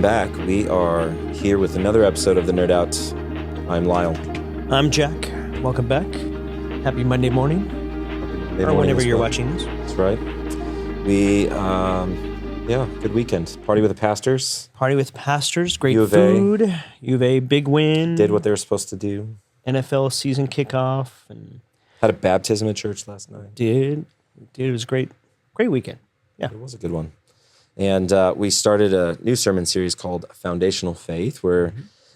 Welcome back. We are here with another episode of the Nerd Out. I'm Lyle. I'm Jack. Welcome back. Happy Monday morning. Or whenever you're watching this. That's right. We, good weekend. Party with the pastors. Party with pastors. Great food. U of A, big win. Did what they were supposed to do. NFL season kickoff. And had a baptism at church last night. Did. It was great. Great weekend. Yeah. It was a good one. And we started a new sermon series called Foundational Faith. We're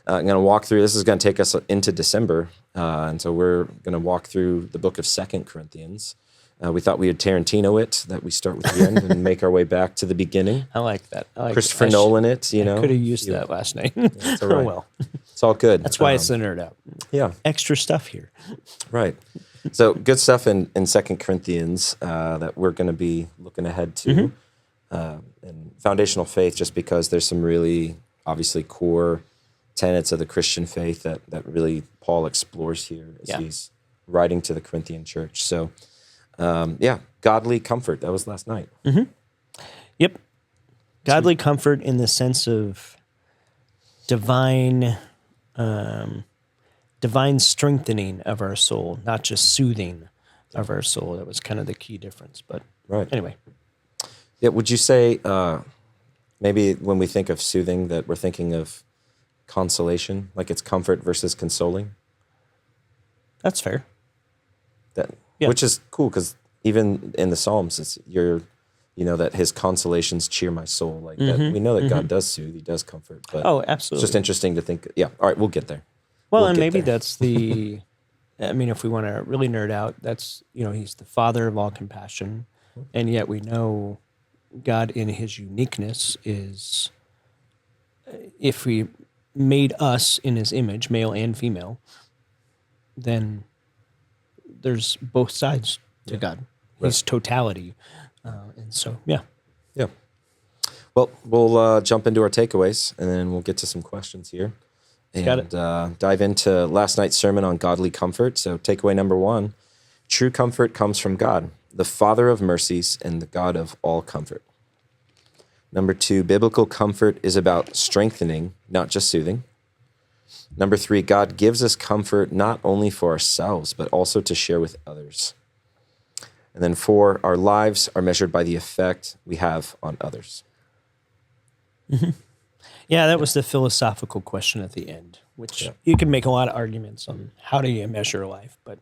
going to walk through, this is going to take us into December. And so we're going to walk through the book of 2 Corinthians. We thought we would Tarantino it, that we start with the end and make our way back to the beginning. I like that. Christopher Nolan it, you know. I could have used that last night. That's all right. Oh, well. It's all good. That's why it's the Nerd Out. Yeah. Extra stuff here. Right. So good stuff in 2 Corinthians that we're going to be looking ahead to. And foundational faith, just because there's some really obviously core tenets of the Christian faith that really Paul explores here as he's writing to the Corinthian church. So, godly comfort. That was last night. Mm-hmm. Yep. Godly comfort in the sense of divine strengthening of our soul, not just soothing of our soul. That was kind of the key difference. But anyway. Yeah, would you say maybe when we think of soothing that we're thinking of consolation, like it's comfort versus consoling? That's fair. Which is cool because even in the Psalms, it's that his consolations cheer my soul. Like that, we know that God does soothe, he does comfort. But absolutely. It's just interesting to think. Yeah, all right, we'll get there. Well, and maybe that's the. I mean, if we want to really nerd out, that's he's the Father of all compassion, and yet we know God in his uniqueness is, if we made us in his image, male and female, then there's both sides to God. His totality. And so, yeah. Well, we'll jump into our takeaways, and then we'll get to some questions here. And dive into last night's sermon on godly comfort. So takeaway number 1, true comfort comes from God, the Father of mercies and the God of all comfort. Number 2, biblical comfort is about strengthening, not just soothing. Number 3, God gives us comfort not only for ourselves, but also to share with others. And then 4, our lives are measured by the effect we have on others. Mm-hmm. Yeah, that was the philosophical question at the end, which you can make a lot of arguments on how do you measure life, but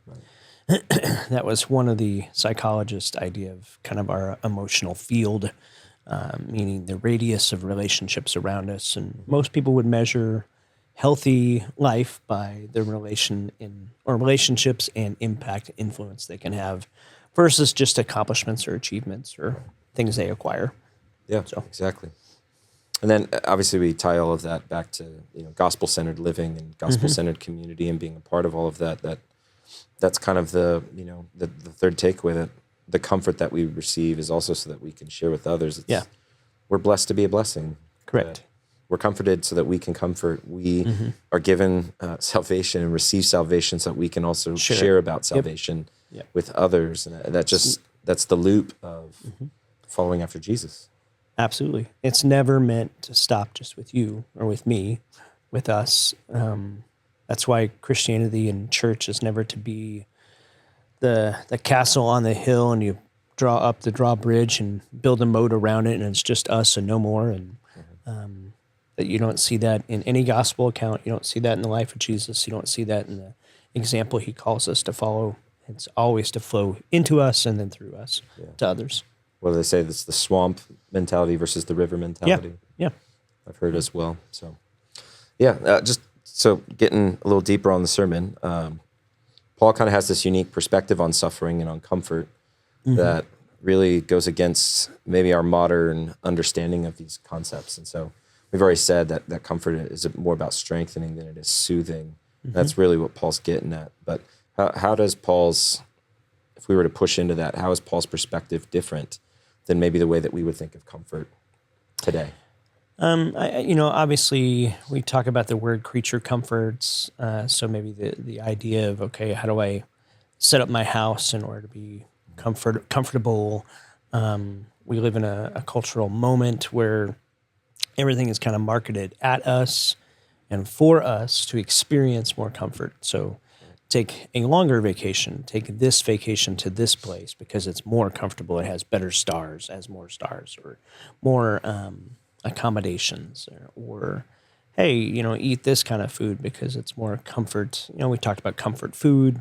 that was one of the psychologists' idea of kind of our emotional field, meaning the radius of relationships around us. And most people would measure healthy life by their relationships and impact, influence they can have, versus just accomplishments or achievements or things they acquire. Yeah, exactly. And then obviously we tie all of that back to gospel-centered living and gospel-centered community and being a part of all of that. That's kind of the third takeaway, that the comfort that we receive is also so that we can share with others. We're blessed to be a blessing. Correct. We're comforted so that we can comfort. We are given salvation and receive salvation so that we can also share about salvation with others. And that's the loop of following after Jesus. Absolutely. It's never meant to stop just with you or with me, with us. That's why Christianity and church is never to be the castle on the hill and you draw up the drawbridge and build a moat around it and it's just us and no more. And that you don't see that in any gospel account. You don't see that in the life of Jesus. You don't see that in the example he calls us to follow. It's always to flow into us and then through us to others. What do they say? That's the swamp mentality versus the river mentality. Yeah. I've heard as well. So, getting a little deeper on the sermon, Paul kind of has this unique perspective on suffering and on comfort that really goes against maybe our modern understanding of these concepts. And so we've already said that comfort is more about strengthening than it is soothing. That's really what Paul's getting at. But how does Paul's, if we were to push into that, how is Paul's perspective different than maybe the way that we would think of comfort today? Obviously we talk about the word creature comforts. So maybe the idea of, how do I set up my house in order to be comfortable? We live in a cultural moment where everything is kind of marketed at us and for us to experience more comfort. So take a longer vacation, take this vacation to this place because it's more comfortable. It has better stars, has more stars, or more accommodations, or hey, eat this kind of food because it's more comfort. We talked about comfort food.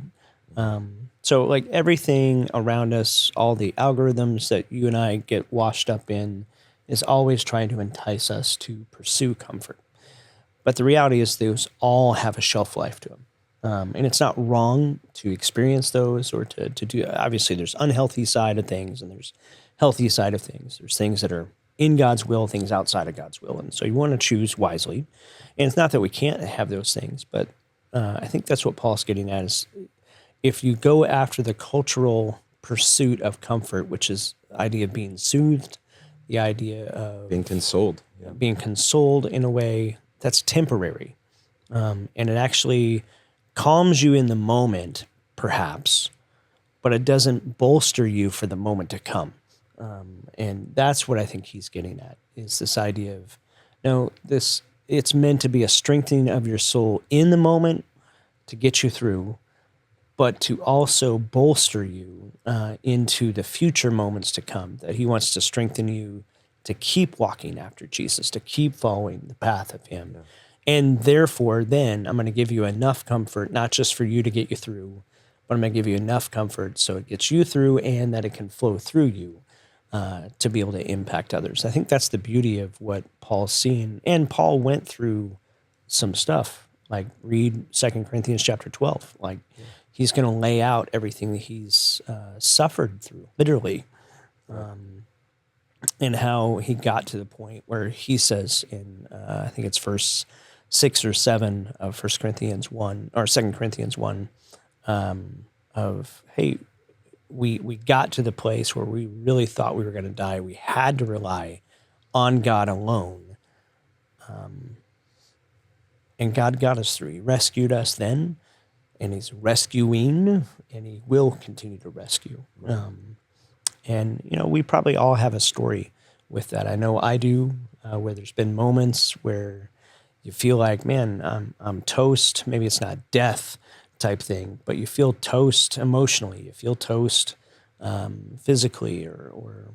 So like everything around us, all the algorithms that you and I get washed up in is always trying to entice us to pursue comfort. But the reality is those all have a shelf life to them. And it's not wrong to experience those or to do. Obviously, there's unhealthy side of things and there's healthy side of things. There's things that are in God's will, things outside of God's will. And so you want to choose wisely. And it's not that we can't have those things, but I think that's what Paul's getting at is if you go after the cultural pursuit of comfort, which is the idea of being soothed, the idea of being consoled, being consoled in a way that's temporary. And it actually calms you in the moment, perhaps, but it doesn't bolster you for the moment to come. And that's what I think he's getting at is this idea of, it's meant to be a strengthening of your soul in the moment to get you through, but to also bolster you into the future moments to come, that he wants to strengthen you to keep walking after Jesus, to keep following the path of him. Yeah. And therefore, then I'm going to give you enough comfort, not just for you to get you through, but I'm going to give you enough comfort so it gets you through and that it can flow through you to be able to impact others. I think that's the beauty of what Paul's seeing. And Paul went through some stuff, like read 2 Corinthians chapter 12. Like he's going to lay out everything that he's suffered through, literally. And how he got to the point where he says in, I think it's verse 6 or 7 of 1 Corinthians 1, or 2 Corinthians 1, of, hey, we got to the place where we really thought we were going to die. We had to rely on God alone. And God got us through. He rescued us then, and he's rescuing, and he will continue to rescue. And, we probably all have a story with that. I know I do, where there's been moments where you feel like, man, I'm toast. Maybe it's not death type thing, but you feel toast emotionally. You feel toast physically or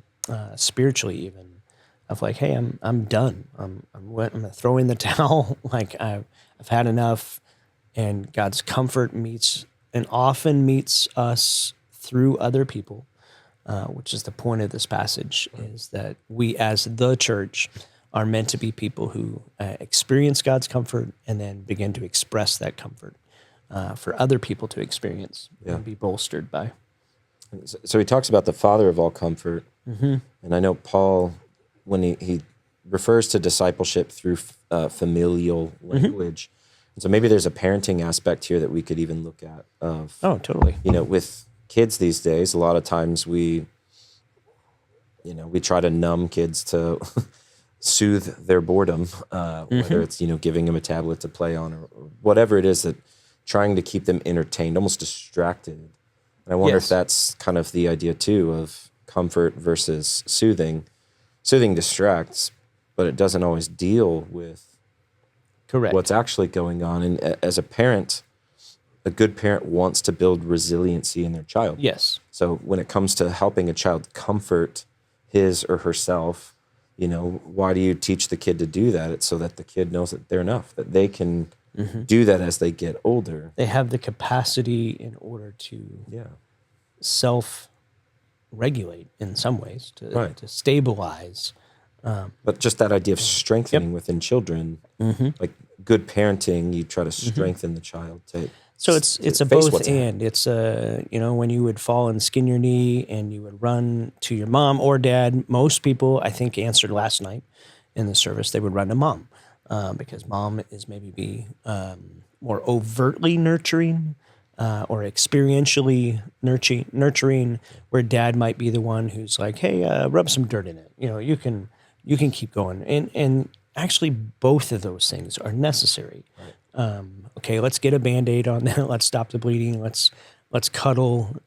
spiritually even, of like, hey, I'm done. I'm going to throw in the towel. Like I've had enough. And God's comfort meets and often meets us through other people. Which is the point of this passage, is that we as the church are meant to be people who experience God's comfort and then begin to express that comfort for other people to experience and be bolstered by. So he talks about the Father of all comfort. Mm-hmm. And I know Paul, when he refers to discipleship through familial language, and so maybe there's a parenting aspect here that we could even look at. Oh, totally. With kids these days, a lot of times we try to numb kids to soothe their boredom, whether it's, giving them a tablet to play on or whatever it is, that trying to keep them entertained, almost distracted. And I wonder if that's kind of the idea too of comfort versus soothing. Soothing distracts, but it doesn't always deal with what's actually going on. And as a parent, a good parent wants to build resiliency in their child. Yes. So when it comes to helping a child comfort his or herself, why do you teach the kid to do that? It's so that the kid knows that they're enough, that they can do that as they get older. They have the capacity in order to self-regulate in some ways, to stabilize. But just that idea of strengthening within children, like good parenting, you try to strengthen the child to. So it's a both and. It's when you would fall and skin your knee and you would run to your mom or dad. Most people, I think, answered last night in the service, they would run to mom because mom is maybe more overtly nurturing or experientially nurturing, where dad might be the one who's like, hey, rub some dirt in it. You can keep going. And actually, both of those things are necessary. Right. Okay, let's get a Band-Aid on that. Let's stop the bleeding. Let's cuddle.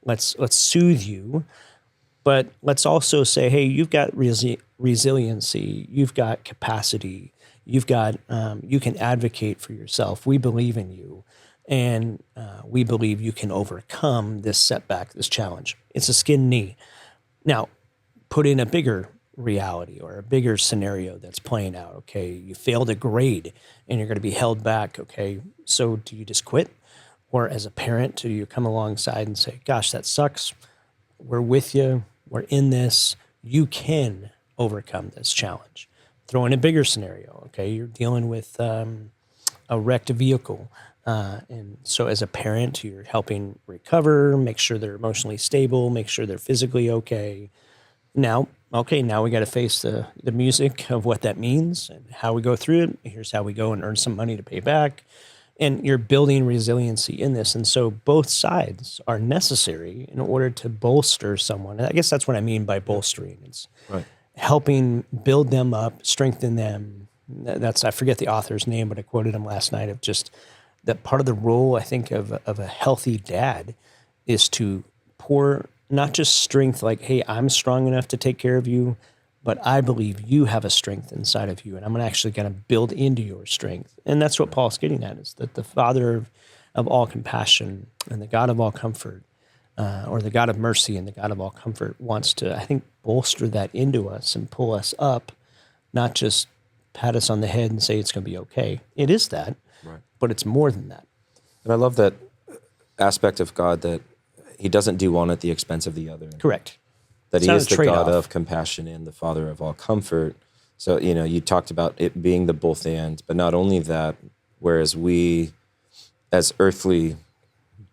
Let's soothe you. But let's also say, hey, you've got resiliency, you've got capacity, you've got, you can advocate for yourself. We believe in you. And we believe you can overcome this setback, this challenge. It's a skinned knee. Now, put in a bigger reality or a bigger scenario that's playing out. Okay, you failed a grade and you're going to be held back. Okay, so do you just quit? Or as a parent, do you come alongside and say, gosh, that sucks. We're with you. We're in this. You can overcome this challenge. Throw in a bigger scenario. Okay, you're dealing with a wrecked vehicle. And so as a parent, you're helping recover, make sure they're emotionally stable, make sure they're physically okay. Now we got to face the music of what that means and how we go through it. Here's how we go and earn some money to pay back. And you're building resiliency in this. And so both sides are necessary in order to bolster someone. And I guess that's what I mean by bolstering. It's Right. helping build them up, strengthen them. I forget the author's name, but I quoted him last night of just that part of the role, I think, of a healthy dad is to pour not just strength, like, hey, I'm strong enough to take care of you, but I believe you have a strength inside of you, and I'm actually going to build into your strength. And that's what Paul's getting at, is that the Father of all compassion and the God of all comfort, or the God of mercy and the God of all comfort, wants to, I think, bolster that into us and pull us up, not just pat us on the head and say it's going to be okay. It is that, Right. but it's more than that. And I love that aspect of God, that he doesn't do one at the expense of the other. Correct. That It's he not is a the trade-off. God of compassion and the Father of all comfort. So, you talked about it being the both and, but not only that, whereas we, as earthly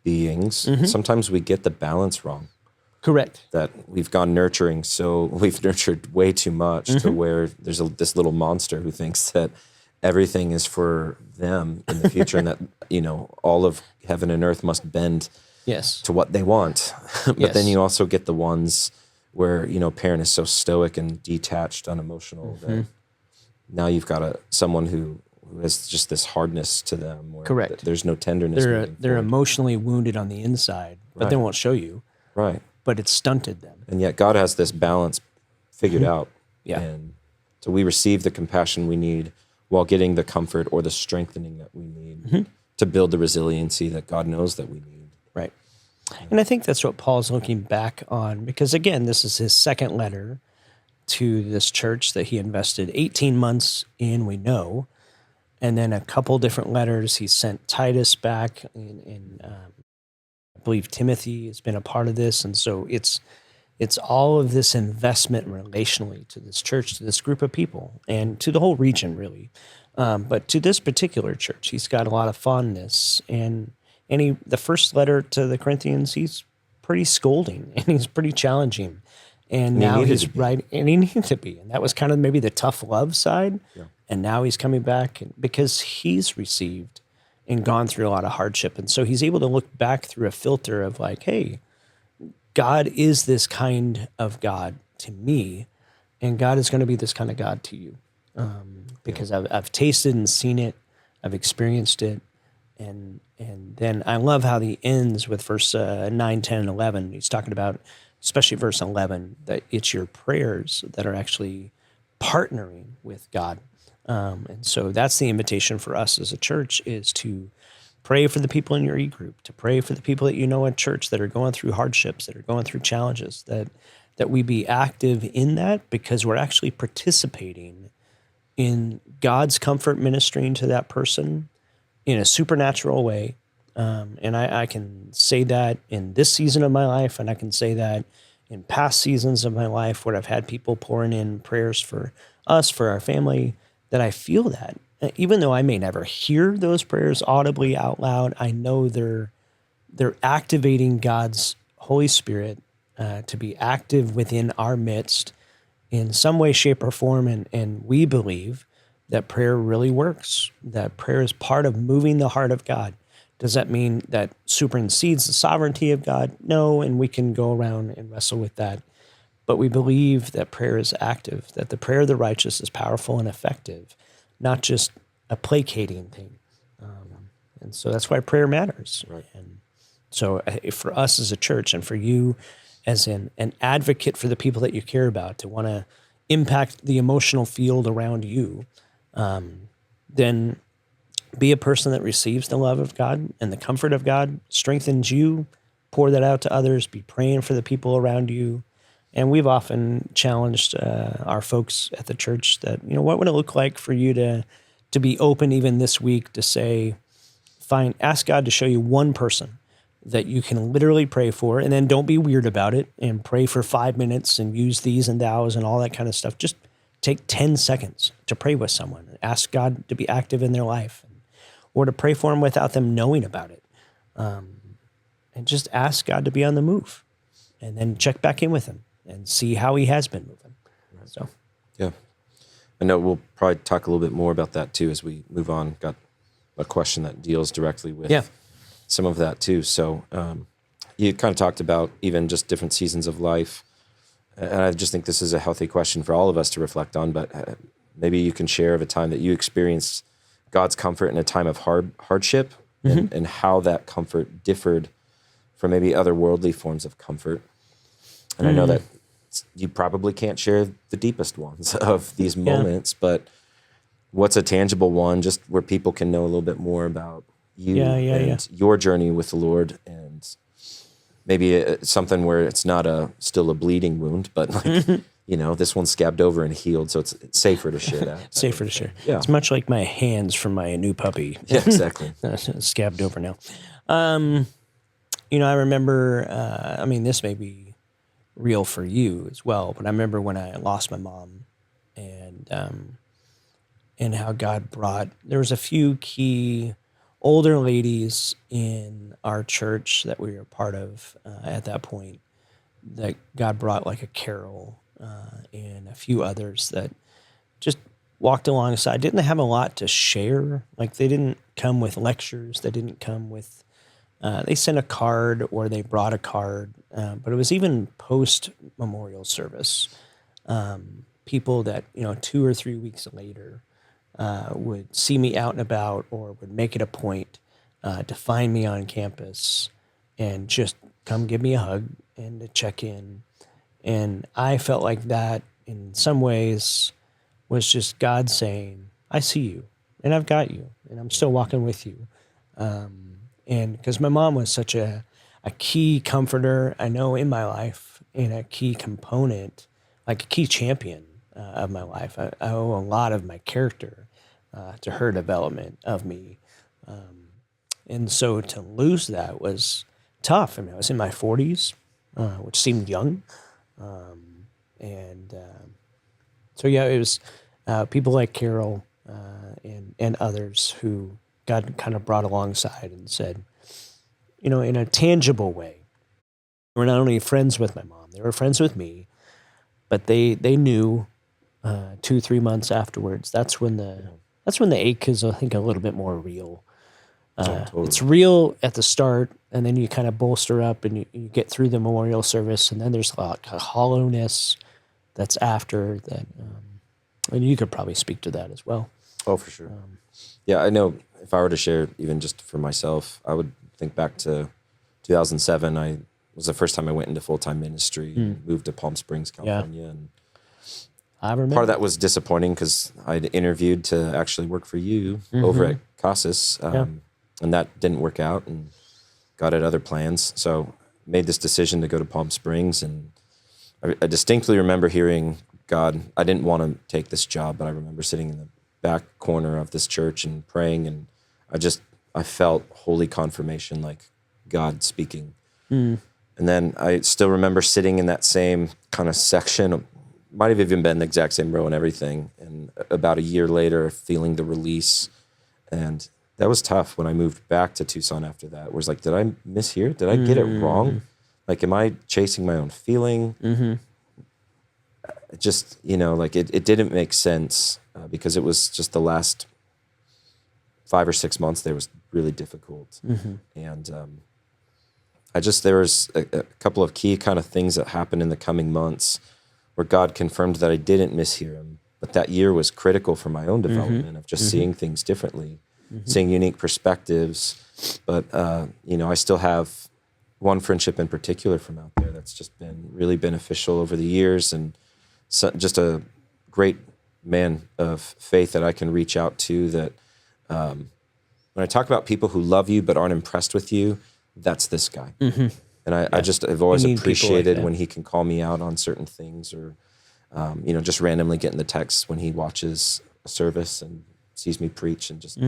beings, sometimes we get the balance wrong. Correct. That we've we've nurtured way too much to where there's this little monster who thinks that everything is for them in the future and that, all of heaven and earth must bend Yes. to what they want. But Yes. then you also get the ones where, parent is so stoic and detached, unemotional that now you've got someone who has just this hardness to them where Correct. there's no tenderness. They're moving they're forward. emotionally wounded on the inside, but they Right. won't show you. Right. But it's stunted them. And yet God has this balance figured out. Yeah. And so we receive the compassion we need while getting the comfort or the strengthening that we need to build the resiliency that God knows that we need. Right. And I think that's what Paul's looking back on, because again, this is his second letter to this church that he invested 18 months in, we know, and then a couple different letters. He sent Titus back, I believe Timothy has been a part of this, and so it's all of this investment relationally to this church, to this group of people, and to the whole region, really. But to this particular church, he's got a lot of fondness, and the first letter to the Corinthians, he's pretty scolding and he's pretty challenging. And he now needed he's to be. right, and he needed to be. And that was kind of maybe the tough love side. Yeah. And now he's coming back because he's received and gone through a lot of hardship. And so he's able to look back through a filter of like, hey, God is this kind of God to me, and God is going to be this kind of God to you. Because I've tasted and seen it, I've experienced it. And then I love how he ends with verse 9, 10, and 11. He's talking about, especially verse 11, that it's your prayers that are actually partnering with God. And so that's the invitation for us as a church, is to pray for the people in your e-group, to pray for the people that you know in church that are going through hardships, that are going through challenges, that we be active in that, because we're actually participating in God's comfort ministering to that person in a supernatural way. And I can say that in this season of my life, and I can say that in past seasons of my life where I've had people pouring in prayers for us, for our family, that I feel that. Even though I may never hear those prayers audibly out loud, I know they're activating God's Holy Spirit to be active within our midst in some way, shape, or form. And we believe that prayer really works, that prayer is part of moving the heart of God. Does that mean that supersedes the sovereignty of God? No, and we can go around and wrestle with that. But we believe that prayer is active, that the prayer of the righteous is powerful and effective, not just a placating thing. And so that's why prayer matters. Right. And so for us as a church, and for you as an advocate for the people that you care about, to want to impact the emotional field around you, then be a person that receives the love of God and the comfort of God, strengthens you, pour that out to others, be praying for the people around you. And we've often challenged our folks at the church that, what would it look like for you to be open even this week to say, ask God to show you one person that you can literally pray for, and then don't be weird about it and pray for 5 minutes and use these and thous and all that kind of stuff. Just take 10 seconds to pray with someone. Ask God to be active in their life, or to pray for them without them knowing about it. And just ask God to be on the move, and then check back in with him and see how he has been moving. So, yeah. I know we'll probably talk a little bit more about that too as we move on. Got a question that deals directly with some of that too. So you kind of talked about even just different seasons of life. And I just think this is a healthy question for all of us to reflect on, but maybe you can share of a time that you experienced God's comfort in a time of hardship, and how that comfort differed from maybe other worldly forms of comfort. And I know that you probably can't share the deepest ones of these moments, but what's a tangible one just where people can know a little bit more about you and your journey with the Lord, and maybe something where it's not still a bleeding wound, but like, this one's scabbed over and healed, so it's safer to share that. Safer to share. Yeah. It's much like my hands from my new puppy. Yeah, exactly. Scabbed over now. I remember, this may be real for you as well, but I remember when I lost my mom, and how God there was a few key older ladies in our church that we were part of at that point, that God brought, like a Carol and a few others that just walked alongside. Didn't have a lot to share. Like, they didn't come with lectures. They didn't come with, they sent a card or they brought a card. But it was even post-memorial service. People that, 2 or 3 weeks later would see me out and about, or would make it a point to find me on campus and just come give me a hug and to check in. And I felt like that in some ways was just God saying, I see you and I've got you and I'm still walking with you. And because my mom was such a key comforter, I know, in my life, and a key component, like a key champion of my life. I owe a lot of my character to her development of me. And so to lose that was tough. I was in my 40s, which seemed young. So it was people like Carol and others who God kind of brought alongside and said, in a tangible way, we're not only friends with my mom, they were friends with me, but they knew 2-3 months afterwards, that's when the ache is, I think, a little bit more real. Totally. It's real at the start, and then you kind of bolster up and you get through the memorial service, and then there's like a hollowness that's after that. And you could probably speak to that as well. Oh, for sure. I know if I were to share even just for myself, I would think back to 2007. I was the first time I went into full-time ministry, moved to Palm Springs, California. And I remember. Part of that was disappointing because I'd interviewed to actually work for you over at Casas. And that didn't work out, and God had other plans. So made this decision to go to Palm Springs, and I distinctly remember hearing God. I didn't want to take this job, but I remember sitting in the back corner of this church and praying, and I felt holy confirmation, like God speaking. And then I still remember sitting in that same kind of section, might have even been the exact same row and everything, and about a year later feeling the release. And that was tough when I moved back to Tucson after that. It was like, did I miss here? Did I get it wrong? Like, am I chasing my own feeling? Just, it didn't make sense because it was just the last 5 or 6 months there was really difficult. And there was a couple of key kind of things that happened in the coming months where God confirmed that I didn't mishear him. But that year was critical for my own development of just seeing things differently. Seeing unique perspectives, but I still have one friendship in particular from out there that's just been really beneficial over the years, and just a great man of faith that I can reach out to. That when I talk about people who love you but aren't impressed with you, that's this guy. And I just have always appreciated when he can call me out on certain things, or just randomly getting the text when he watches a service and sees me preach, and just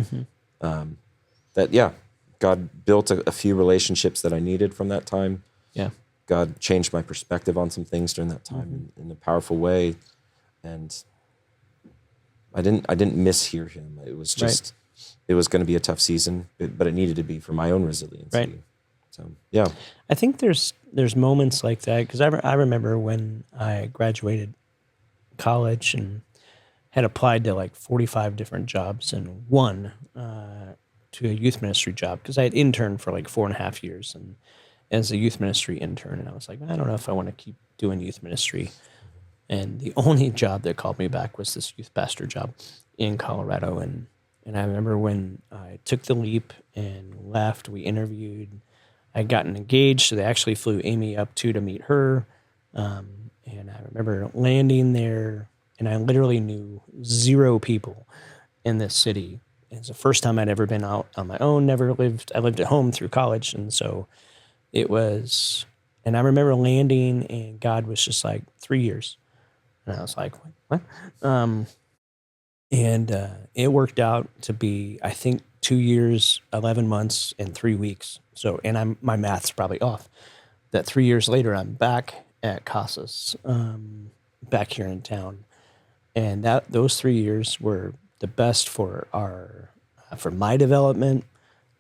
God built a few relationships that I needed from that time. Yeah. God changed my perspective on some things during that time in a powerful way. And I didn't mishear him. It was just, it was going to be a tough season, but it needed to be for my own resiliency. Right. So, yeah. I think there's moments like that, because I remember when I graduated college and had applied to like 45 different jobs, and one to a youth ministry job, because I had interned for like 4.5 years and as a youth ministry intern, and I was like, I don't know if I want to keep doing youth ministry. And the only job that called me back was this youth pastor job in Colorado. And I remember when I took the leap and left, we interviewed. I'd gotten engaged, so they actually flew Amy up to meet her. And I remember landing there, and I literally knew 0 people in this city. It's the first time I'd ever been out on my own, I lived at home through college. And so it was, and I remember landing, and God was just like, 3 years. And I was like, what? And it worked out to be, I think, 2 years, 11 months, and 3 weeks. So, and my math's probably off. That 3 years later, I'm back at Casas, back here in town. And those 3 years were the best for my development,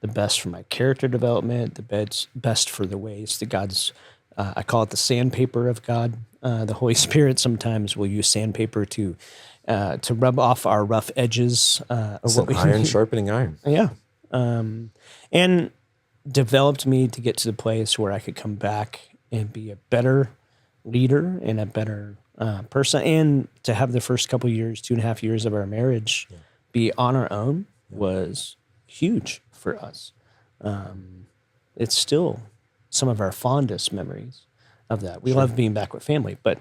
the best for my character development, the best for the ways that God's, I call it the sandpaper of God. The Holy Spirit sometimes will use sandpaper to rub off our rough edges. It's what iron sharpening iron. Yeah. And developed me to get to the place where I could come back and be a better leader and a better person, and to have the first couple years, 2.5 years of our marriage be on our own was huge for us. It's still some of our fondest memories of that. We love being back with family, but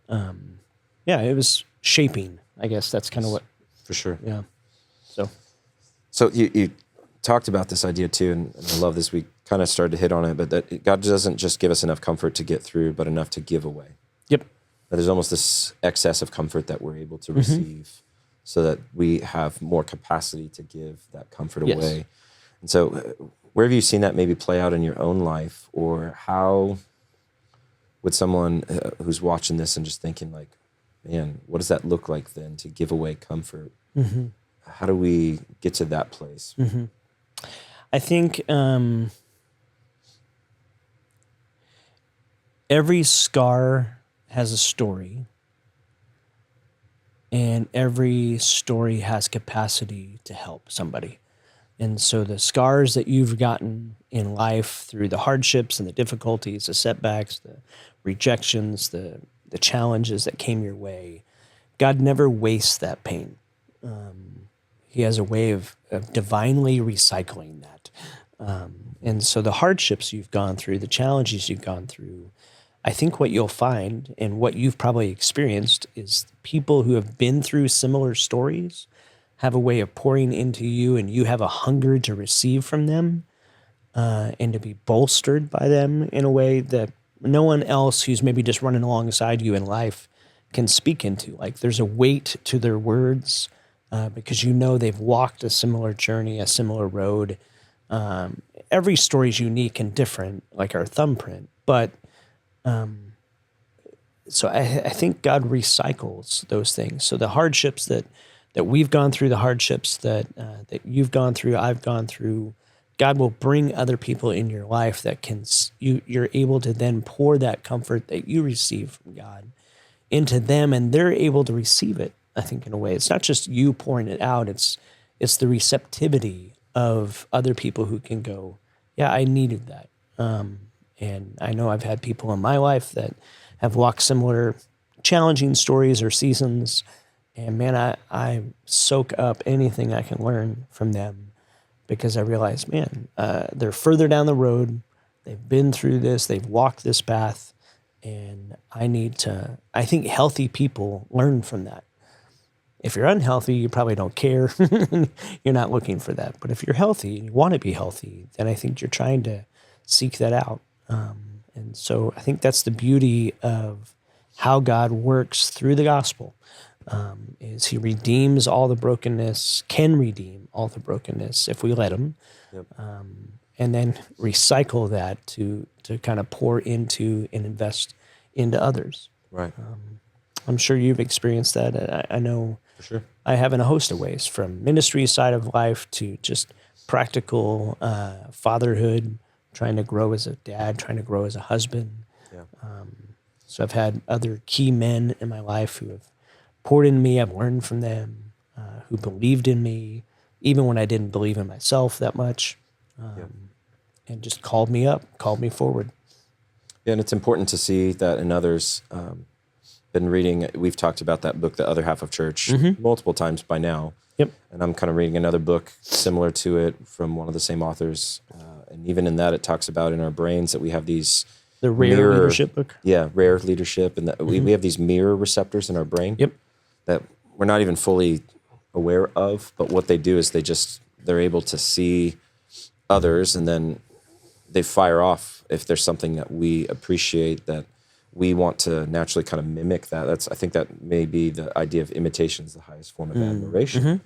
it was shaping. I guess that's kind of what. For sure. Yeah. So you talked about this idea too, and I love this. We kind of started to hit on it, but that God doesn't just give us enough comfort to get through, but enough to give away. Yep. That there's almost this excess of comfort that we're able to receive, so that we have more capacity to give that comfort away. And so where have you seen that maybe play out in your own life, or how would someone who's watching this and just thinking like, man, what does that look like then to give away comfort? How do we get to that place? I think every scar has a story, and every story has capacity to help somebody. And so the scars that you've gotten in life through the hardships and the difficulties, the setbacks, the rejections, the challenges that came your way, God never wastes that pain. He has a way of divinely recycling that. And so the hardships you've gone through, the challenges you've gone through, I think what you'll find and what you've probably experienced is people who have been through similar stories have a way of pouring into you, and you have a hunger to receive from them and to be bolstered by them in a way that no one else who's maybe just running alongside you in life can speak into. Like there's a weight to their words because you know they've walked a similar journey, a similar road. Every story is unique and different, like our thumbprint, but so I think God recycles those things. So the hardships that we've gone through, the hardships that you've gone through, I've gone through, God will bring other people in your life that you're able to then pour that comfort that you receive from God into them, and they're able to receive it. I think in a way, it's not just you pouring it out; it's the receptivity of other people who can go, "Yeah, I needed that." And I know I've had people in my life that have walked similar challenging stories or seasons, and man, I soak up anything I can learn from them because I realize, man, they're further down the road. They've been through this. They've walked this path. And I think healthy people learn from that. If you're unhealthy, you probably don't care. You're not looking for that. But if you're healthy and you want to be healthy, then I think you're trying to seek that out. And so I think that's the beauty of how God works through the gospel, is he redeems all the brokenness, can redeem all the brokenness if we let him, Yep. and then recycle that to kind of pour into and invest into others. Right. I'm sure you've experienced that. I know For sure. I have in a host of ways, from ministry side of life to just practical fatherhood, trying to grow as a dad, trying to grow as a husband. Yeah. So I've had other key men in my life who have poured into me. I've learned from them, who believed in me, even when I didn't believe in myself that much, and just called me up, called me forward. Yeah, and it's important to see that in others. Been reading, we've talked about that book, The Other Half of Church, multiple times by now. Yep. And I'm kind of reading another book similar to it from one of the same authors. And even in that, it talks about in our brains that we have these The Rare Leadership book. Yeah, rare leadership. And that we have these mirror receptors in our brain Yep. that we're not even fully aware of. But what they do is they're able to see others, and then they fire off if there's something that we appreciate, that we want to naturally kind of mimic that. I think that may be the idea of imitation is the highest form of admiration.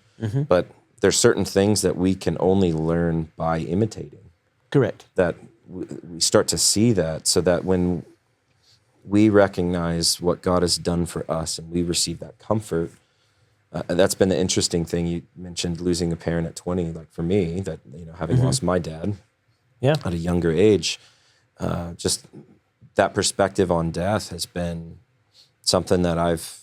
But there's certain things that we can only learn by imitating. Correct. That we start to see that, so that when we recognize what God has done for us and we receive that comfort, and that's been the interesting thing. You mentioned losing a parent at 20. Like for me, that having lost my dad at a younger age, just that perspective on death has been something that I've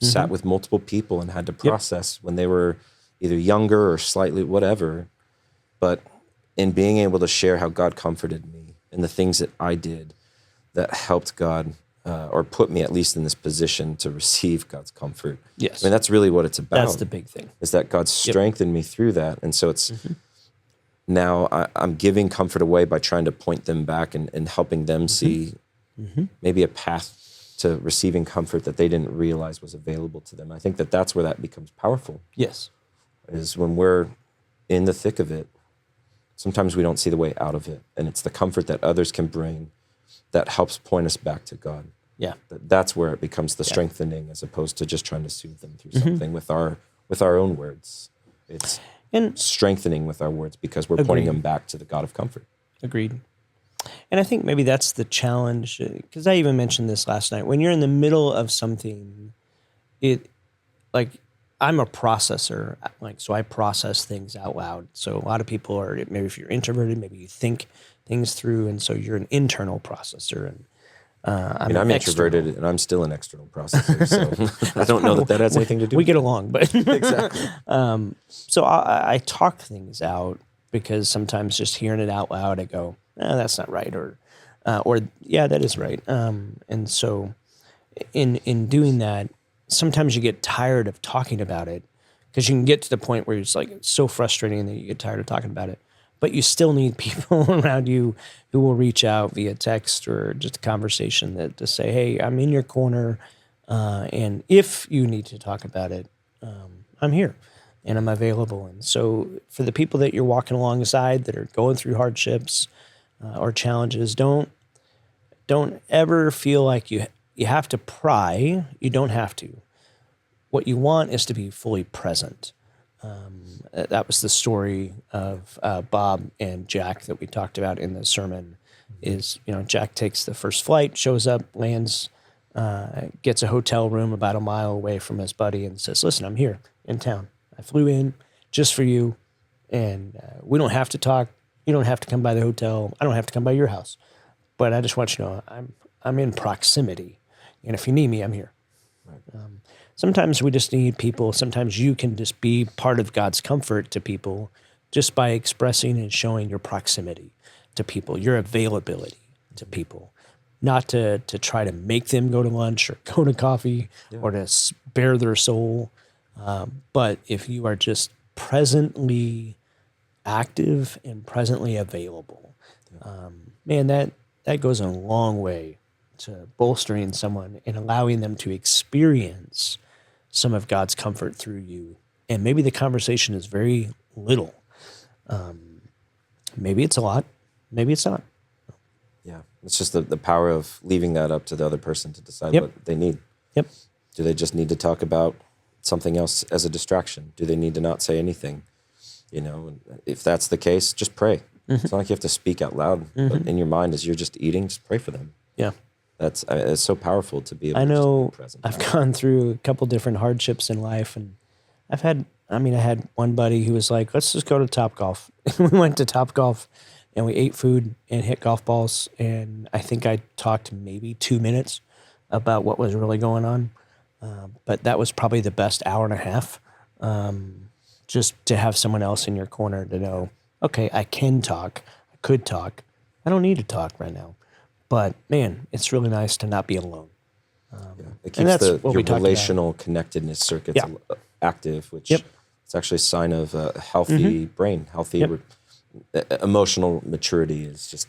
sat with multiple people and had to process when they were either younger or slightly whatever. But in being able to share how God comforted me and the things that I did that helped God or put me at least in this position to receive God's comfort. Yes. I mean, that's really what it's about. That's the big thing. Is that God strengthened me through that. And so it's now I'm giving comfort away by trying to point them back and helping them see maybe a path to receiving comfort that they didn't realize was available to them. I think that that's where that becomes powerful. Yes. Is when we're in the thick of it, sometimes we don't see the way out of it. And it's the comfort that others can bring that helps point us back to God. Yeah. That's where it becomes the strengthening, as opposed to just trying to soothe them through something with our own words. It's strengthening with our words because we're pointing them back to the God of comfort. Agreed. And I think maybe that's the challenge, because I even mentioned this last night. When you're in the middle of something, I'm a processor, so I process things out loud. So a lot of people are, maybe if you're introverted, maybe you think things through, and so you're an internal processor. And I'm introverted, and I'm still an external processor, so I don't know that has anything to do we with get along, but exactly. So I talk things out, because sometimes just hearing it out loud, I go, that's not right, or yeah, that is right. And so in doing that, sometimes you get tired of talking about it, because you can get to the point where it's like so frustrating that you get tired of talking about it. But you still need people around you who will reach out via text or just a conversation to say, hey, I'm in your corner. And if you need to talk about it, I'm here and I'm available. And so for the people that you're walking alongside that are going through hardships or challenges, don't ever feel like you have to pry. You don't have to. What you want is to be fully present. That was the story of Bob and Jack that we talked about in the sermon. Is, Jack takes the first flight, shows up, lands, gets a hotel room about a mile away from his buddy, and says, listen, I'm here in town. I flew in just for you, and we don't have to talk. You don't have to come by the hotel. I don't have to come by your house. But I just want you to know I'm in proximity, and if you need me, I'm here. Right. Sometimes we just need people. Sometimes you can just be part of God's comfort to people just by expressing and showing your proximity to people, your availability to people, not to try to make them go to lunch or go to coffee or to spare their soul. But if you are just presently active and presently available, Man, that goes a long way to bolstering someone and allowing them to experience some of God's comfort through you. And maybe the conversation is very little. Maybe it's a lot. Maybe it's not. Yeah. It's just the power of leaving that up to the other person to decide Yep. what they need. Yep. Do they just need to talk about something else as a distraction? Do they need to not say anything? And if that's the case, just pray. It's not like you have to speak out loud, but in your mind as you're just eating, just pray for them. Yeah. It's so powerful to be able I to know just be present. I've gone through a couple different hardships in life, and I had one buddy who was like, let's just go to Topgolf. We went to Topgolf and we ate food and hit golf balls. And I think I talked maybe 2 minutes about what was really going on. But that was probably the best hour and a half. Just to have someone else in your corner to know, okay, I can talk, I could talk. I don't need to talk right now. But man, it's really nice to not be alone. It and keeps that's your what we talked relational connectedness circuits active, which it's actually a sign of a healthy brain, healthy emotional maturity is just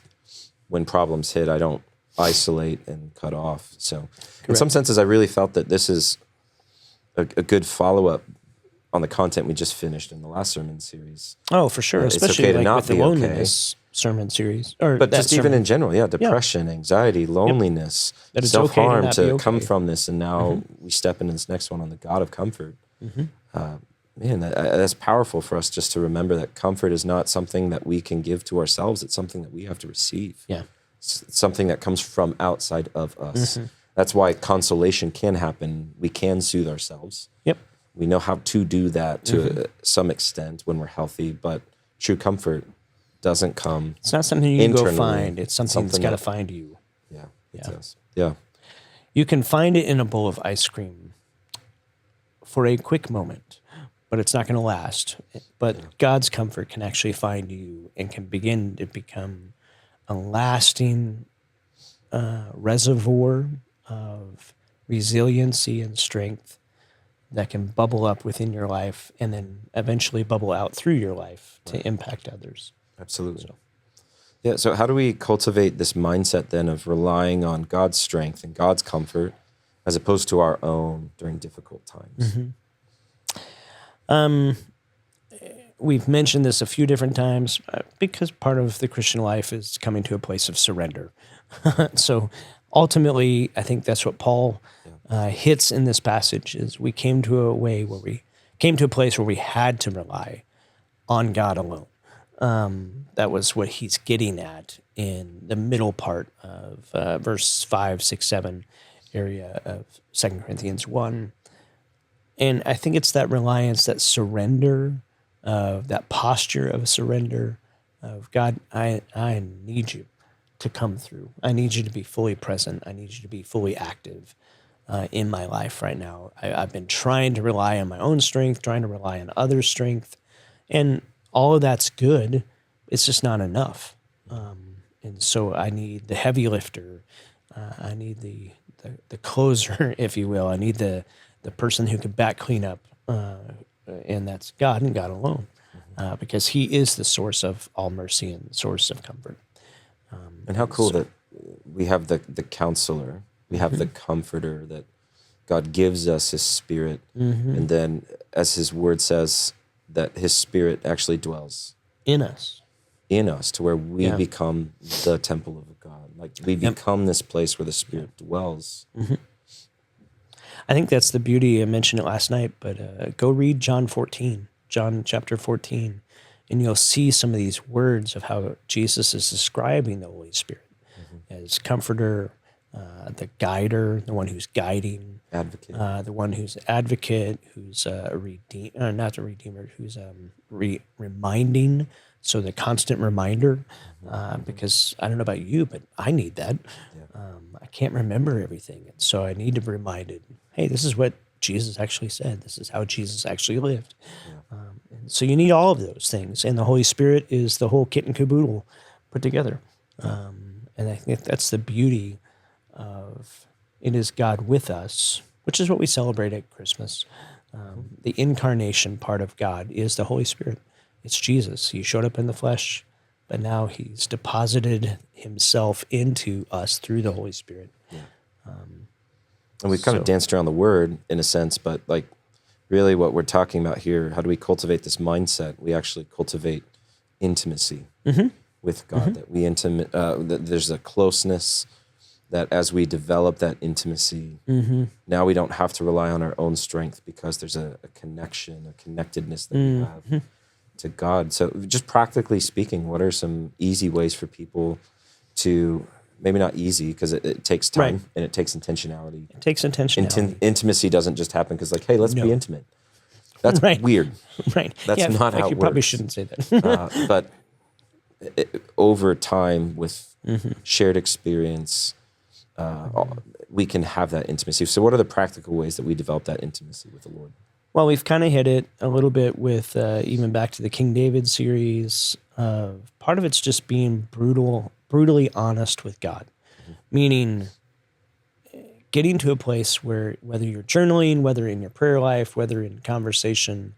when problems hit, I don't isolate and cut off. So in some senses, I really felt that this is a good follow-up on the content we just finished in the last sermon series. Oh, for sure. It's Especially okay to like not with the be okay. loneliness sermon series. But just even in general, depression, anxiety, loneliness, That it's okay to self-harm not to be okay. come from this. And now we step into this next one on the God of comfort. Man, that's powerful for us just to remember that comfort is not something that we can give to ourselves. It's something that we have to receive. Yeah. It's something that comes from outside of us. That's why consolation can happen. We can soothe ourselves. Yep. We know how to do that to some extent when we're healthy, but true comfort doesn't come. It's not something you can go internally. find. It's something that's got to that- find you. Yeah, it does. Yeah. You can find it in a bowl of ice cream for a quick moment, but it's not going to last. But God's comfort can actually find you and can begin to become a lasting reservoir of resiliency and strength that can bubble up within your life and then eventually bubble out through your life to impact others. Absolutely. Yeah. So how do we cultivate this mindset then of relying on God's strength and God's comfort as opposed to our own during difficult times? We've mentioned this a few different times because part of the Christian life is coming to a place of surrender. So ultimately, I think that's what Paul hits in this passage is we came to a place where we had to rely on God alone. That was what he's getting at in the middle part of verse 5, 6, 7 area of 2 Corinthians 1. And I think it's that reliance, that surrender, that posture of surrender of God, I need you to come through. I need you to be fully present. I need you to be fully active in my life right now. I've been trying to rely on my own strength, trying to rely on others' strength, and all of that's good. It's just not enough. And so I need the heavy lifter. I need the closer, if you will. I need the person who can back clean up, and that's God and God alone, because he is the source of all mercy and the source of comfort. And how cool that we have the counselor, we have the comforter, that God gives us his spirit. And then as his word says, that his spirit actually dwells In us. To where we become the temple of God. Like we become this place where the spirit dwells. I think that's the beauty. I mentioned it last night, but go read John chapter 14, and you'll see some of these words of how Jesus is describing the Holy Spirit as comforter, the guider, the one who's guiding, Advocate. the one who's advocate, who's not a redeemer, who's reminding. So the constant reminder, because I don't know about you, but I need that. I can't remember everything. And so I need to be reminded, hey, this is what Jesus actually said. This is how Jesus actually lived. And so you need all of those things. And the Holy Spirit is the whole kit and caboodle put together. And I think that's the beauty of it is God with us, which is what we celebrate at Christmas. The incarnation part of God is the Holy Spirit. It's Jesus. He showed up in the flesh but now he's deposited himself into us through the Holy Spirit. And we've kind of danced around the word in a sense, but like really what we're talking about here, how do we cultivate this mindset? We actually cultivate intimacy with God, that we that there's a closeness, that as we develop that intimacy, now we don't have to rely on our own strength because there's a connection, a connectedness that we have to God. So just practically speaking, what are some easy ways for people to, maybe not easy because it takes time and it takes intentionality. It takes intentionality. Intimacy doesn't just happen because like, hey, let's be intimate. That's weird. Right. That's not how it you works. Probably shouldn't say that. But over time with shared experience, we can have that intimacy. So what are the practical ways that we develop that intimacy with the Lord? Well, we've kind of hit it a little bit with even back to the King David series. Part of it's just being brutally honest with God, meaning getting to a place where whether you're journaling, whether in your prayer life, whether in conversation,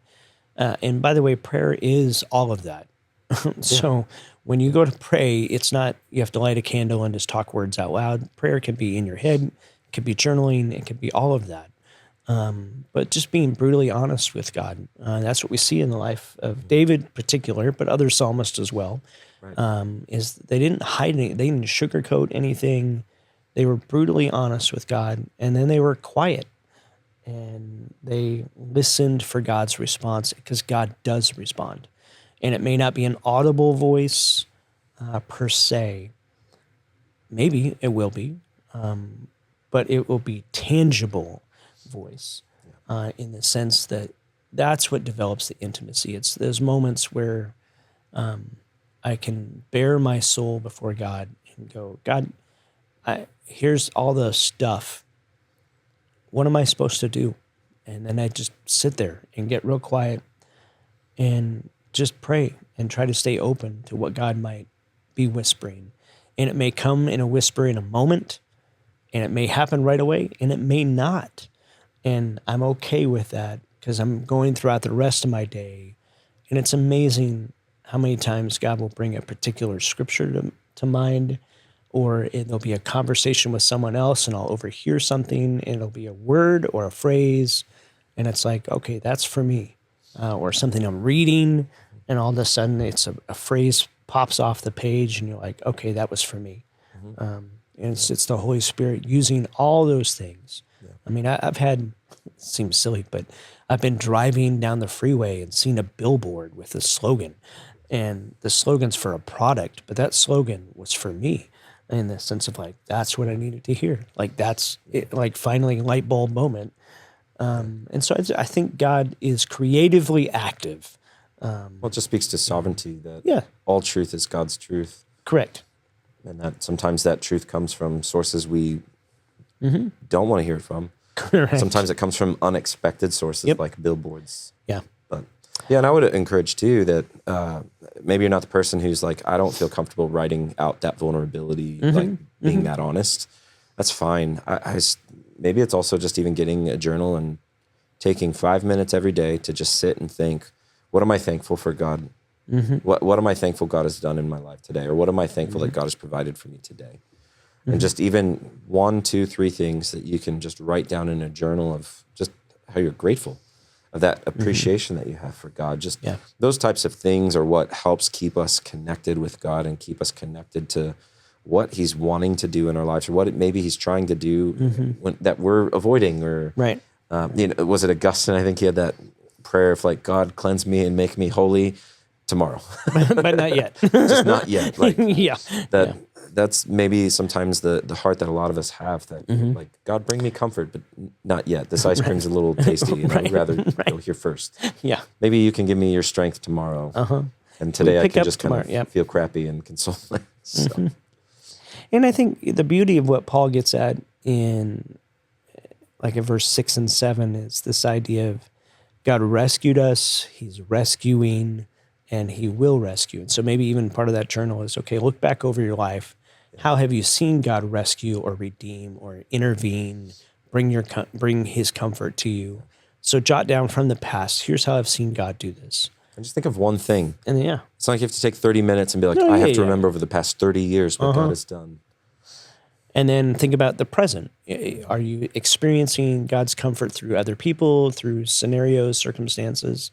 and by the way, prayer is all of that. So when you go to pray, it's not you have to light a candle and just talk words out loud. Prayer can be in your head, it could be journaling, it could be all of that. But just being brutally honest with God. That's what we see in the life of David in particular, but other psalmists as well, is they didn't hide anything. They didn't sugarcoat anything. They were brutally honest with God, and then they were quiet. And they listened for God's response because God does respond. And it may not be an audible voice per se. Maybe it will be, but it will be tangible voice in the sense that that's what develops the intimacy. It's those moments where I can bare my soul before God and go, God, here's all the stuff. What am I supposed to do? And then I just sit there and get real quiet and just pray and try to stay open to what God might be whispering. And it may come in a whisper in a moment, and it may happen right away, and it may not. And I'm okay with that because I'm going throughout the rest of my day. And it's amazing how many times God will bring a particular scripture to mind, or there'll be a conversation with someone else and I'll overhear something and it'll be a word or a phrase. And it's like, okay, that's for me. Or something I'm reading and all of a sudden it's a phrase pops off the page and you're like, okay, that was for me. And it's the Holy Spirit using all those things. I mean, I've had, it seems silly, but I've been driving down the freeway and seen a billboard with a slogan. And the slogan's for a product, but that slogan was for me in the sense of like, that's what I needed to hear. Like, that's it, like finally light bulb moment. And so I think God is creatively active. Well, it just speaks to sovereignty that all truth is God's truth. Correct. And that sometimes that truth comes from sources we don't want to hear it from. Correct. Sometimes it comes from unexpected sources like billboards. Yeah. But yeah, and I would encourage too that maybe you're not the person who's like, I don't feel comfortable writing out that vulnerability, like being that honest. That's fine. Maybe it's also just even getting a journal and taking 5 minutes every day to just sit and think, what am I thankful for God? What am I thankful God has done in my life today? Or what am I thankful that God has provided for me today? And just even 1, 2, 3 things that you can just write down in a journal of just how you're grateful, of that appreciation that you have for God. Just those types of things are what helps keep us connected with God and keep us connected to what he's wanting to do in our lives or what maybe he's trying to do that we're avoiding. Or, was it Augustine? I think he had that prayer of like, God, cleanse me and make me holy tomorrow. But not yet. Just not yet. Like, that's maybe sometimes the heart that a lot of us have that like, God, bring me comfort, but not yet. This ice cream's a little tasty and I'd rather go here first. Yeah. Maybe you can give me your strength tomorrow. And today I can just kind of feel crappy and console it. So. And I think the beauty of what Paul gets at in like in verse 6 and 7 is this idea of God rescued us, he's rescuing, and he will rescue. And so maybe even part of that journal is, okay, look back over your life. How have you seen God rescue or redeem or intervene, bring his comfort to you? So jot down from the past, here's how I've seen God do this. And just think of one thing. And yeah. It's not like you have to take 30 minutes and be like, I have to remember over the past 30 years what God has done. And then think about the present. Are you experiencing God's comfort through other people, through scenarios, circumstances?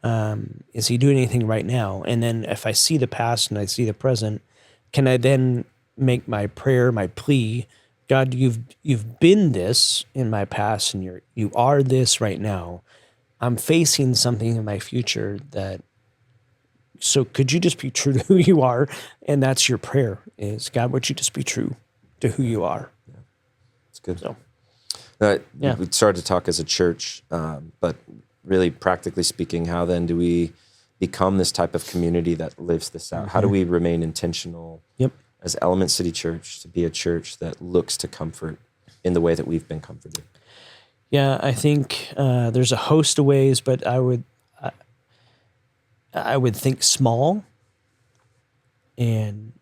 Is he doing anything right now? And then if I see the past and I see the present, can I then make my prayer, my plea, God, you've been this in my past and you are this right now. I'm facing something in my future so could you just be true to who you are? And that's your prayer is, God, would you just be true to who you are? Yeah. It's good. So, we started to talk as a church, but really practically speaking, how then do we become this type of community that lives this out? How do we remain intentional as Element City Church to be a church that looks to comfort in the way that we've been comforted? Yeah, I think there's a host of ways, but I would think small, and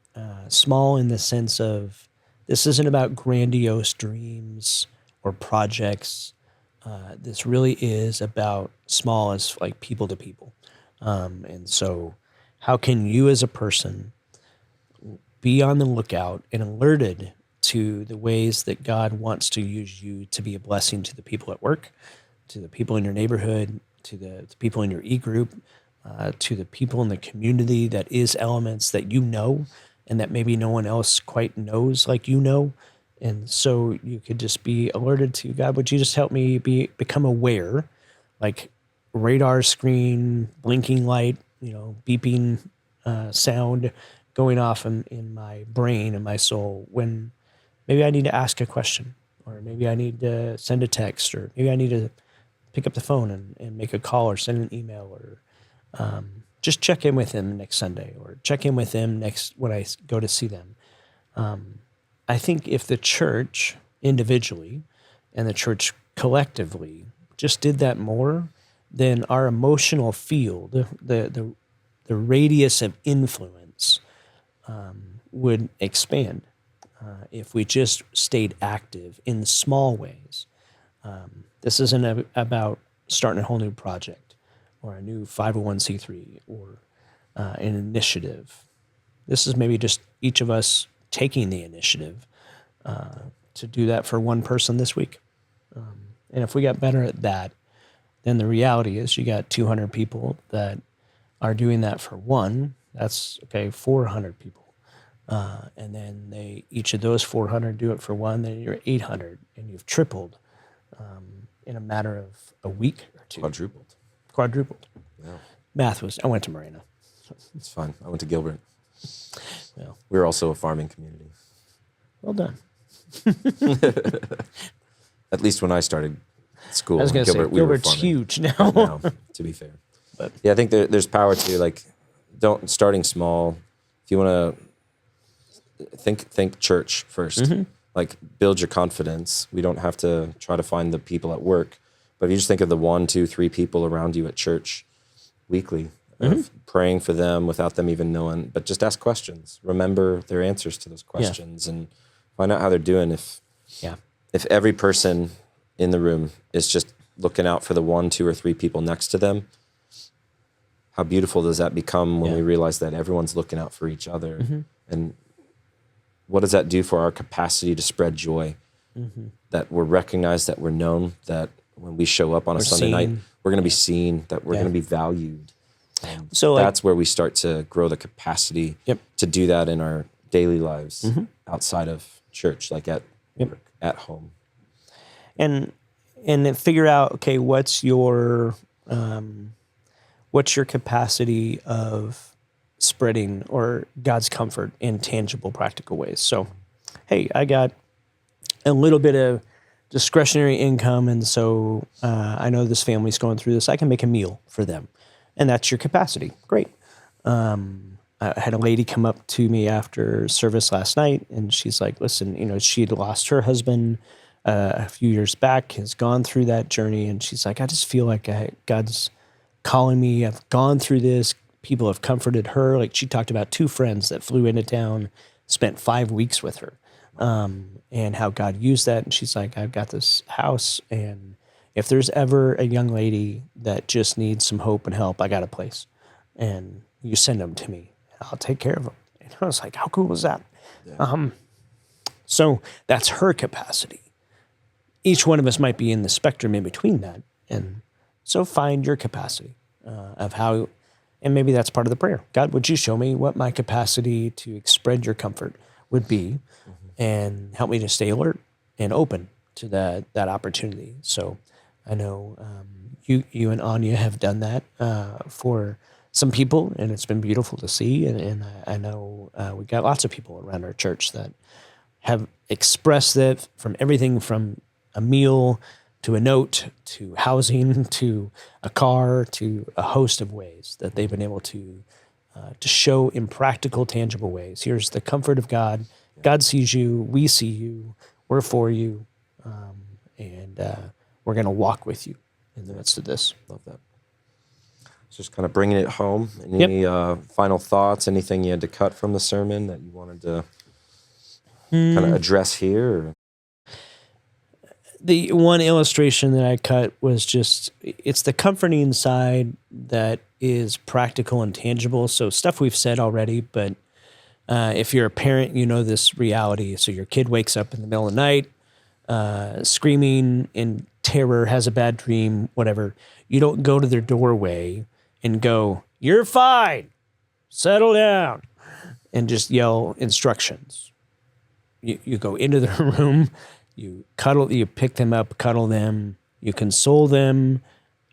small in the sense of this isn't about grandiose dreams or projects. This really is about small as like people to people. And so how can you as a person be on the lookout and alerted to the ways that God wants to use you to be a blessing to the people at work, to the people in your neighborhood, to the people in your e-group, to the people in the community that is Elements that you know and that maybe no one else quite knows like you know. And so you could just be alerted to, God, would you just help me become aware, like radar screen, blinking light, beeping sound going off in my brain and my soul when maybe I need to ask a question, or maybe I need to send a text, or maybe I need to pick up the phone and make a call or send an email, or just check in with them next Sunday, or check in with them when I go to see them. I think if the church individually and the church collectively just did that more, then our emotional field, the radius of influence, would expand if we just stayed active in small ways. This isn't about starting a whole new project or a new 501c3 or an initiative. This is maybe just each of us taking the initiative to do that for one person this week. And if we got better at that, then the reality is you got 200 people that are doing that for one. That's, 400 people. And then each of those 400 do it for one, then you're 800, and you've tripled in a matter of a week or two. Quadrupled. Yeah. I went to Marina. It's fine. I went to Gilbert. Well, We were also a farming community. well done. At least when I started school. I was going to say, we were Gilbert's farming. huge now. Now, to be fair. But yeah, I think there's power to starting small. If you want to think church first, build your confidence. We don't have to try to find the people at work, but if you just think of the 1, 2, 3 people around you at church weekly, of praying for them without them even knowing, but just ask questions. Remember their answers to those questions and find out how they're doing. If every person in the room is just looking out for the 1, 2, or 3 people next to them, how beautiful does that become when we realize that everyone's looking out for each other? And what does that do for our capacity to spread joy? That we're recognized, that we're known, that when we show up on a Sunday night, we're going to be seen, that we're going to be valued. So that's where we start to grow the capacity to do that in our daily lives outside of church, like at work, at home. And then figure out, what's your capacity of spreading or God's comfort in tangible, practical ways. So, hey, I got a little bit of discretionary income, and so I know this family's going through this. I can make a meal for them. And that's your capacity. Great. I had a lady come up to me after service last night, and she's like, listen, she had lost her husband a few years back, has gone through that journey, and she's like, I just feel like God's calling me. I've gone through this. People have comforted her. Like, she talked about 2 friends that flew into town, spent 5 weeks with her, and how God used that. And she's like, I've got this house, and if there's ever a young lady that just needs some hope and help, I got a place. and you send them to me. I'll take care of them. And I was like, how cool is that? Yeah. So that's her capacity. Each one of us might be in the spectrum in between that. And so find your capacity of how, and maybe that's part of the prayer. God, would you show me what my capacity to spread your comfort would be, and help me to stay alert and open to that opportunity. So I know you and Anya have done that for some people, and it's been beautiful to see. And I know we got lots of people around our church that have expressed that, from everything from a meal to a note to housing to a car to a host of ways that they've been able to show in practical, tangible ways. Here's the comfort of God. God sees you. We see you. We're for you. And we're going to walk with you in the midst of this. Love that. Just kind of bringing it home. Any final thoughts? Anything you had to cut from the sermon that you wanted to kind of address here? Or? The one illustration that I cut was just, it's the comforting side that is practical and tangible. So stuff we've said already, but if you're a parent, you know this reality. So your kid wakes up in the middle of the night, screaming in terror, has a bad dream, whatever. You don't go to their doorway and go, "You're fine, settle down," and just yell instructions. You go into their room, you pick them up, cuddle them, you console them,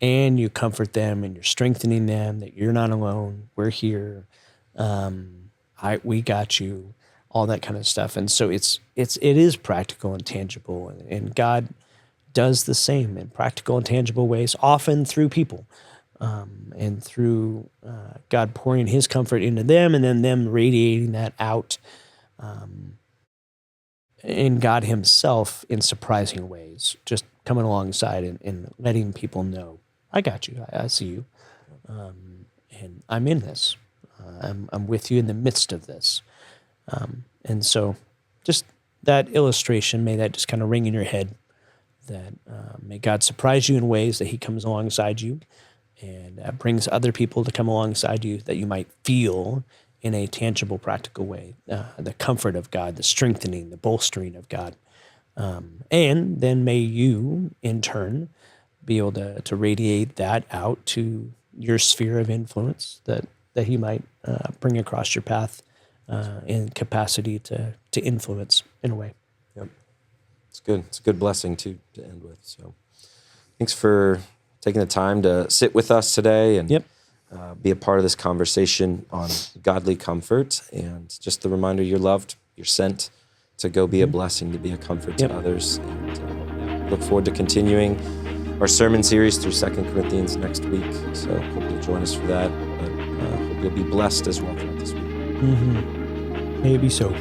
and you comfort them, and you're strengthening them that you're not alone. We're here. We got you, all that kind of stuff. And so it is practical and tangible, and God does the same in practical and tangible ways, often through people, and through God pouring his comfort into them and then them radiating that out in God himself in surprising ways, just coming alongside and letting people know, I got you, I see you, and I'm in this. I'm with you in the midst of this. And so just that illustration, may that just kind of ring in your head, that may God surprise you in ways that he comes alongside you and brings other people to come alongside you that you might feel in a tangible, practical way, the comfort of God, the strengthening, the bolstering of God. And then may you, in turn, be able to radiate that out to your sphere of influence that he might bring across your path in capacity to influence in a way. Yep. It's good. It's a good blessing to end with. So thanks for taking the time to sit with us today and be a part of this conversation on godly comfort, and just the reminder you're loved, you're sent to go be a blessing, to be a comfort to others. And look forward to continuing our sermon series through 2 Corinthians next week. So hope you'll join us for that. But hope you'll be blessed as well throughout this week. Maybe so.